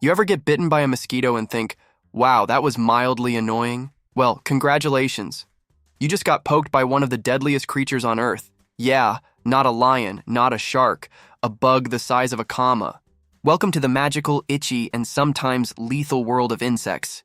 You ever get bitten by a mosquito and think, wow, that was mildly annoying? Well, congratulations. You just got poked by one of the deadliest creatures on Earth. Yeah, not a lion, not a shark, a bug the size of a comma. Welcome to the magical, itchy, and sometimes lethal world of insects.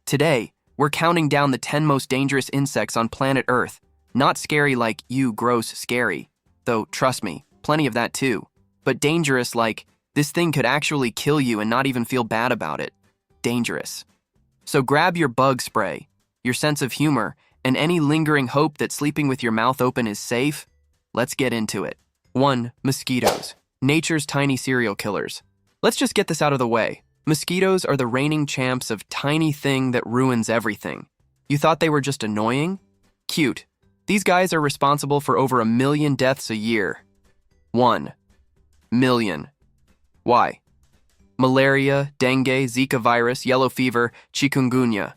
Today, we're counting down the 10 most dangerous insects on planet Earth. Not scary like, you gross scary. Though, trust me, plenty of that too. But dangerous like, this thing could actually kill you and not even feel bad about it. Dangerous. So grab your bug spray, your sense of humor, and any lingering hope that sleeping with your mouth open is safe. Let's get into it. 1. Mosquitoes. Nature's tiny serial killers. Let's just get this out of the way. Mosquitoes are the reigning champs of tiny thing that ruins everything. You thought they were just annoying? Cute. These guys are responsible for over 1 million deaths a year. 1 million. Why? Malaria, dengue, Zika virus, yellow fever, chikungunya.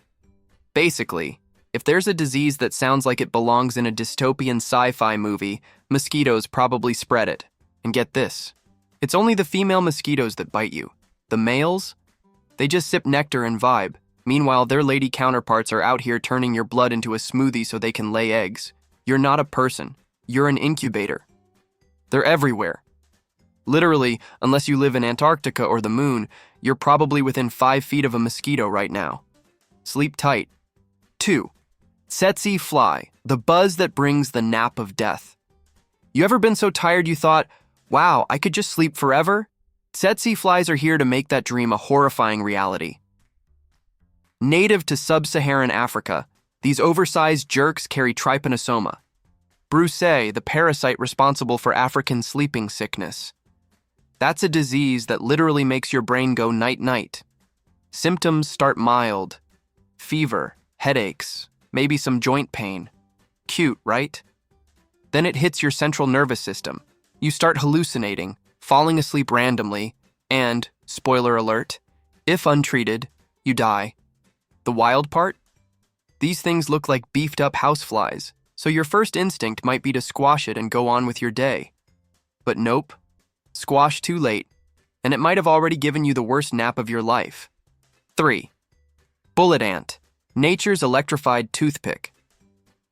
Basically, if there's a disease that sounds like it belongs in a dystopian sci-fi movie, mosquitoes probably spread it. And get this, it's only the female mosquitoes that bite you. The males, they just sip nectar and vibe. Meanwhile, their lady counterparts are out here turning your blood into a smoothie so they can lay eggs. You're not a person. You're an incubator. They're everywhere. Literally, unless you live in Antarctica or the moon, you're probably within 5 feet of a mosquito right now. Sleep tight. 2. Tsetse fly, the buzz that brings the nap of death. You ever been so tired you thought, wow, I could just sleep forever? Tsetse flies are here to make that dream a horrifying reality. Native to sub-Saharan Africa, these oversized jerks carry trypanosoma brucei, the parasite responsible for African sleeping sickness. That's a disease that literally makes your brain go night-night. Symptoms start mild. Fever, headaches, maybe some joint pain. Cute, right? Then it hits your central nervous system. You start hallucinating, falling asleep randomly, and, spoiler alert, if untreated, you die. The wild part? These things look like beefed-up houseflies, so your first instinct might be to squash it and go on with your day. But nope. Squash too late, and it might have already given you the worst nap of your life. 3. Bullet ant, nature's electrified toothpick.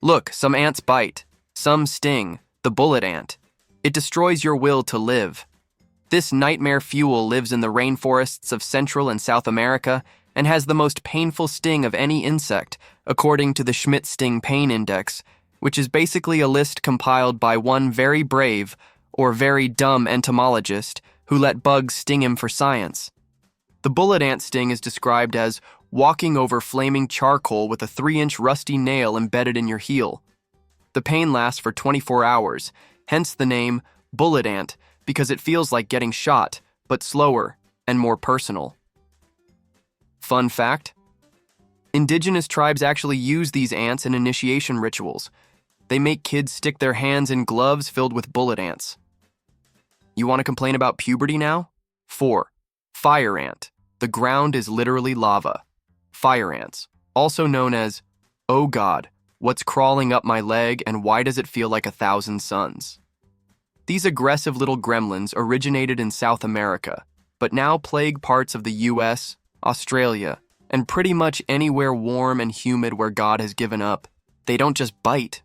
Look, some ants bite, some sting, the bullet ant. It destroys your will to live. This nightmare fuel lives in the rainforests of Central and South America and has the most painful sting of any insect, according to the Schmidt Sting Pain Index, which is basically a list compiled by one very brave or very dumb entomologist who let bugs sting him for science. The bullet ant sting is described as walking over flaming charcoal with a 3-inch rusty nail embedded in your heel. The pain lasts for 24 hours, hence the name bullet ant, because it feels like getting shot, but slower and more personal. Fun fact: indigenous tribes actually use these ants in initiation rituals. They make kids stick their hands in gloves filled with bullet ants. You want to complain about puberty now? 4. Fire ant. The ground is literally lava. Fire ants, also known as, oh God, what's crawling up my leg and why does it feel like 1,000 suns? These aggressive little gremlins originated in South America, but now plague parts of the US, Australia, and pretty much anywhere warm and humid where God has given up. They don't just bite.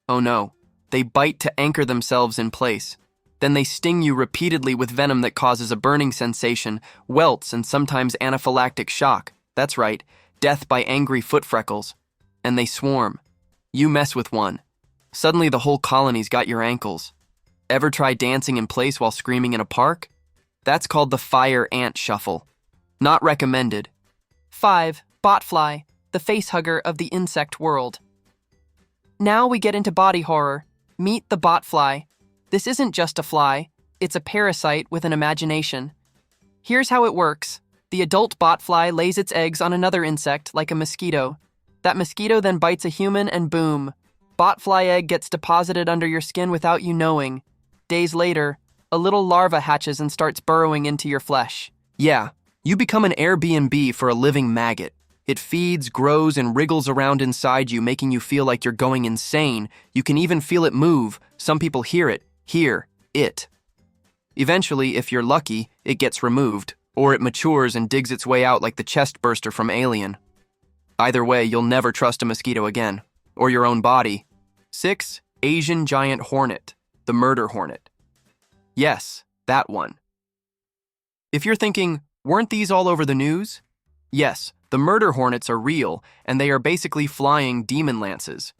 Oh no, they bite to anchor themselves in place. Then they sting you repeatedly with venom that causes a burning sensation, welts, and sometimes anaphylactic shock. That's right, death by angry foot freckles. And they swarm. You mess with one. Suddenly the whole colony's got your ankles. Ever try dancing in place while screaming in a park? That's called the fire ant shuffle. Not recommended. 5. Botfly, the facehugger of the insect world. Now we get into body horror. Meet the botfly. This isn't just a fly, it's a parasite with an imagination. Here's how it works. The adult botfly lays its eggs on another insect, like a mosquito. That mosquito then bites a human and boom. Botfly egg gets deposited under your skin without you knowing. Days later, a little larva hatches and starts burrowing into your flesh. Yeah, you become an Airbnb for a living maggot. It feeds, grows, and wriggles around inside you, making you feel like you're going insane. You can even feel it move. Some people hear it. Hear it. Eventually, if you're lucky, it gets removed, or it matures and digs its way out like the chest burster from Alien. Either way, you'll never trust a mosquito again, or your own body. 6. Asian giant hornet, the murder hornet. Yes, that one. If you're thinking, weren't these all over the news? Yes, the murder hornets are real, and they are basically flying demon lances.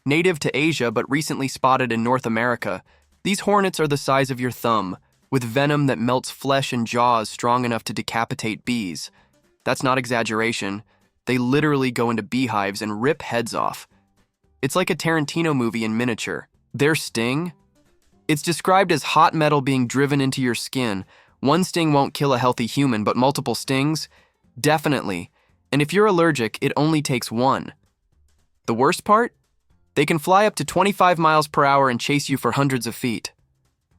Native to Asia but recently spotted in North America, these hornets are the size of your thumb, with venom that melts flesh and jaws strong enough to decapitate bees. That's not exaggeration. They literally go into beehives and rip heads off. It's like a Tarantino movie in miniature. Their sting? It's described as hot metal being driven into your skin. One sting won't kill a healthy human, but multiple stings? Definitely. And if you're allergic, it only takes one. The worst part? They can fly up to 25 miles per hour and chase you for hundreds of feet.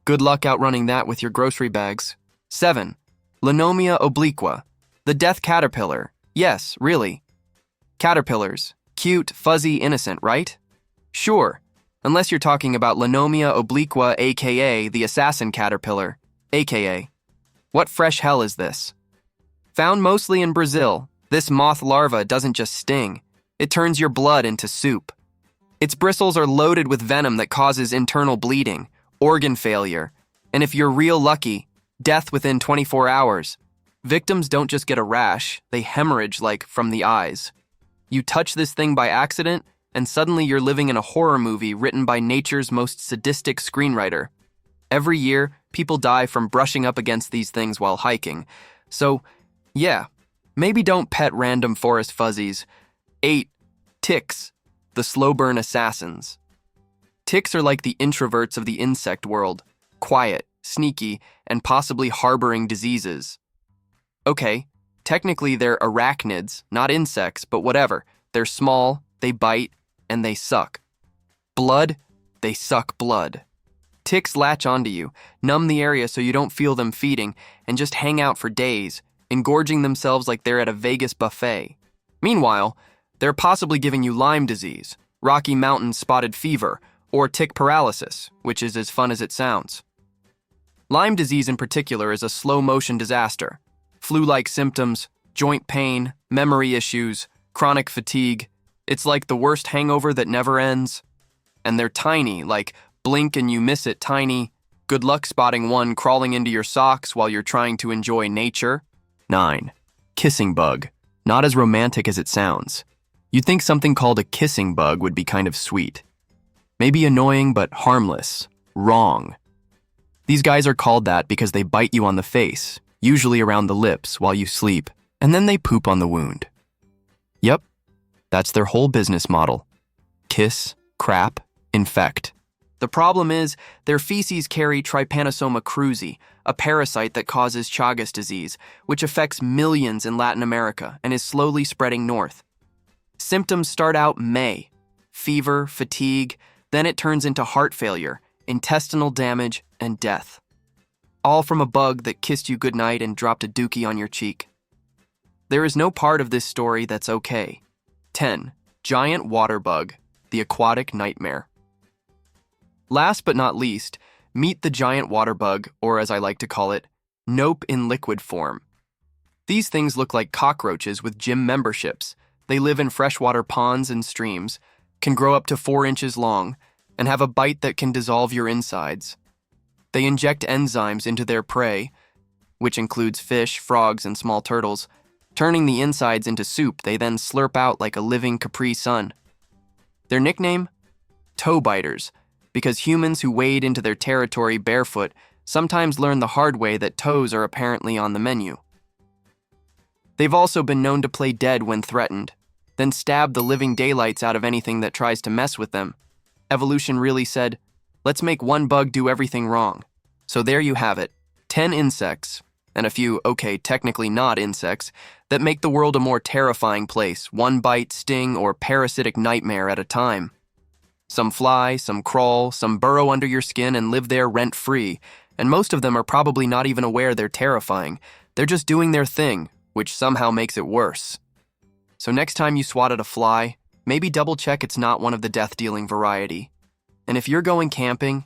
Good luck outrunning that with your grocery bags. 7. Linomia obliqua, the death caterpillar. Yes, really. Caterpillars. Cute, fuzzy, innocent, right? Sure, unless you're talking about Linomia obliqua, aka the assassin caterpillar, aka. What fresh hell is this? Found mostly in Brazil, this moth larva doesn't just sting, it turns your blood into soup. Its bristles are loaded with venom that causes internal bleeding, organ failure, and if you're real lucky, death within 24 hours. Victims don't just get a rash, they hemorrhage like from the eyes. You touch this thing by accident, and suddenly you're living in a horror movie written by nature's most sadistic screenwriter. Every year, people die from brushing up against these things while hiking. So, yeah, maybe don't pet random forest fuzzies. 8. Ticks, the slow burn assassins. Ticks are like the introverts of the insect world, quiet, sneaky, and possibly harboring diseases. Okay, technically they're arachnids, not insects, but whatever. They're small, they bite, and they suck. Blood? They suck blood. Ticks latch onto you, numb the area so you don't feel them feeding, and just hang out for days, engorging themselves like they're at a Vegas buffet. Meanwhile, they're possibly giving you Lyme disease, Rocky Mountain spotted fever, or tick paralysis, which is as fun as it sounds. Lyme disease in particular is a slow-motion disaster. Flu-like symptoms, joint pain, memory issues, chronic fatigue. It's like the worst hangover that never ends. And they're tiny, like blink and you miss it tiny. Good luck spotting one crawling into your socks while you're trying to enjoy nature. 9. Kissing bug. Not as romantic as it sounds. You'd think something called a kissing bug would be kind of sweet. Maybe annoying, but harmless. Wrong. These guys are called that because they bite you on the face, usually around the lips while you sleep, and then they poop on the wound. Yep, that's their whole business model. Kiss, crap, infect. The problem is, their feces carry Trypanosoma cruzi, a parasite that causes Chagas disease, which affects millions in Latin America and is slowly spreading north. Symptoms start out May. Fever, fatigue, then it turns into heart failure, intestinal damage, and death. All from a bug that kissed you goodnight and dropped a dookie on your cheek. There is no part of this story that's okay. 10. Giant water bug, the aquatic nightmare. Last but not least, meet the giant water bug, or as I like to call it, nope in liquid form. These things look like cockroaches with gym memberships. They live in freshwater ponds and streams, can grow up to 4 inches long, and have a bite that can dissolve your insides. They inject enzymes into their prey, which includes fish, frogs, and small turtles, turning the insides into soup they then slurp out like a living Capri Sun. Their nickname? Toe biters, because humans who wade into their territory barefoot sometimes learn the hard way that toes are apparently on the menu. They've also been known to play dead when threatened, then stab the living daylights out of anything that tries to mess with them. Evolution really said, let's make one bug do everything wrong. So there you have it, 10 insects, and a few, okay, technically not insects, that make the world a more terrifying place, one bite, sting, or parasitic nightmare at a time. Some fly, some crawl, some burrow under your skin and live there rent-free, and most of them are probably not even aware they're terrifying. They're just doing their thing, which somehow makes it worse. So next time you swat at a fly, maybe double-check it's not one of the death-dealing variety. And if you're going camping,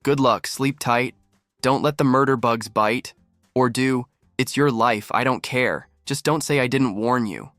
good luck, sleep tight, don't let the murder bugs bite, or do, It's your life, I don't care. Just don't say I didn't warn you.